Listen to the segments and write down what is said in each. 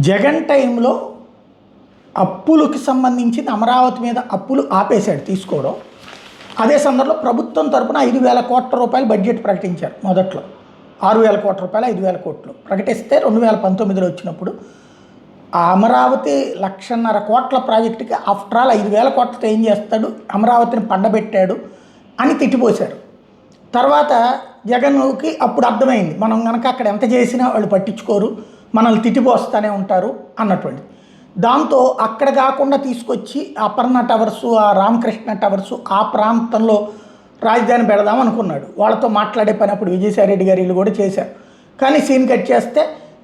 జగన్ టైంలో అప్పులకి సంబంధించిన అమరావతి మీద అప్పులు ఆపేశాడు తీసుకోవడం. అదే సందర్భంలో ప్రభుత్వం తరపున 5,000 కోట్ల రూపాయలు బడ్జెట్ ప్రకటించారు. మొదట్లో 6,000 కోట్ల రూపాయలు 5,000 కోట్లు ప్రకటిస్తే 2019లో వచ్చినప్పుడు ఆ అమరావతి 1,50,000 కోట్ల ప్రాజెక్టుకి ఆఫ్టర్ ఆల్ 5,000 కోట్లతో ఏం చేస్తాడు, అమరావతిని పండబెట్టాడు అని తిట్టిపోశారు. తర్వాత జగన్కి అప్పుడు అర్థమైంది, మనం కనుక అక్కడ ఎంత చేసినా వాళ్ళు పట్టించుకోరు, మనల్ని తిట్టిపోస్తూనే ఉంటారు అన్నటువంటి. దాంతో అక్కడ కాకుండా తీసుకొచ్చి అపర్ణ టవర్సు, ఆ రామకృష్ణ టవర్సు ఆ ప్రాంతంలో రాజధాని పెడదాం అనుకున్నాడు. వాళ్ళతో మాట్లాడే పని అప్పుడు విజయసాయిరెడ్డి గారు వీళ్ళు కూడా చేశారు. కానీ సీన్ కట్ చేస్తే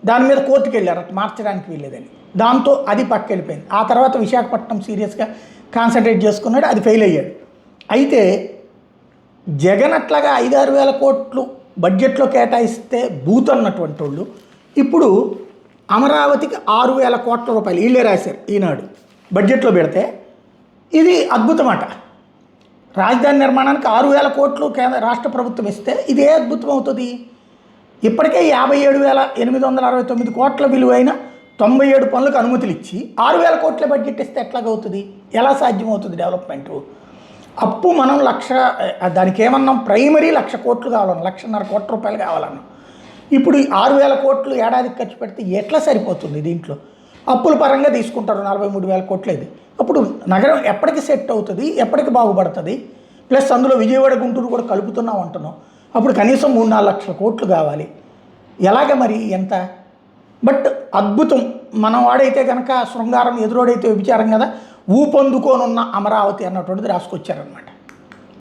దాని మీద కోర్టుకు వెళ్ళారు, అట్లా మార్చడానికి వీల్లేదని. దాంతో అది పక్క వెళ్ళిపోయింది. ఆ తర్వాత విశాఖపట్నం సీరియస్గా కాన్సన్ట్రేట్ చేసుకున్నాడు, అది ఫెయిల్ అయ్యాడు. అయితే జగన్ అట్లాగా 5-6 వేల కోట్లు బడ్జెట్లో కేటాయిస్తే బూత్ అన్నటువంటి వాళ్ళు ఇప్పుడు అమరావతికి 6,000 కోట్ల రూపాయలు వీళ్ళే రాశారు ఈనాడు బడ్జెట్లో పెడితే ఇది అద్భుతమట. రాజధాని నిర్మాణానికి 6,000 కోట్లు కేంద్ర రాష్ట్ర ప్రభుత్వం ఇస్తే ఇదే అద్భుతం అవుతుంది. ఇప్పటికే 57,869 కోట్ల విలువైన 97 పనులకు అనుమతులు ఇచ్చి 6,000 కోట్ల బడ్జెట్ ఇస్తే ఎట్లాగవుతుంది, ఎలా సాధ్యమవుతుంది డెవలప్మెంట్? అప్పు మనం దానికి ఏమన్నాం, ప్రైమరీ 1,00,000 కోట్లు కావాలన్నా, 1,50,000 కోట్ల రూపాయలు కావాలన్నా. ఇప్పుడు 6,000 కోట్లు ఏడాదికి ఖర్చు పెడితే ఎట్లా సరిపోతుంది? దీంట్లో అప్పుల పరంగా తీసుకుంటారు 43,000 కోట్లు. ఇది అప్పుడు నగరం ఎప్పటికి సెట్ అవుతుంది, ఎప్పటికి బాగుపడుతుంది? ప్లస్ అందులో విజయవాడ గుంటూరు కూడా కలుపుతున్నాం అంటున్నాం. అప్పుడు కనీసం 3-4 లక్షల కోట్లు కావాలి. ఎలాగ మరి ఎంత? బట్ అద్భుతం. మనం వాడైతే కనుక శృంగారం, ఎదురోడైతే విచారం కదా, ఊపందుకోనున్న అమరావతి అన్నటువంటిది రాసుకొచ్చారనమాట.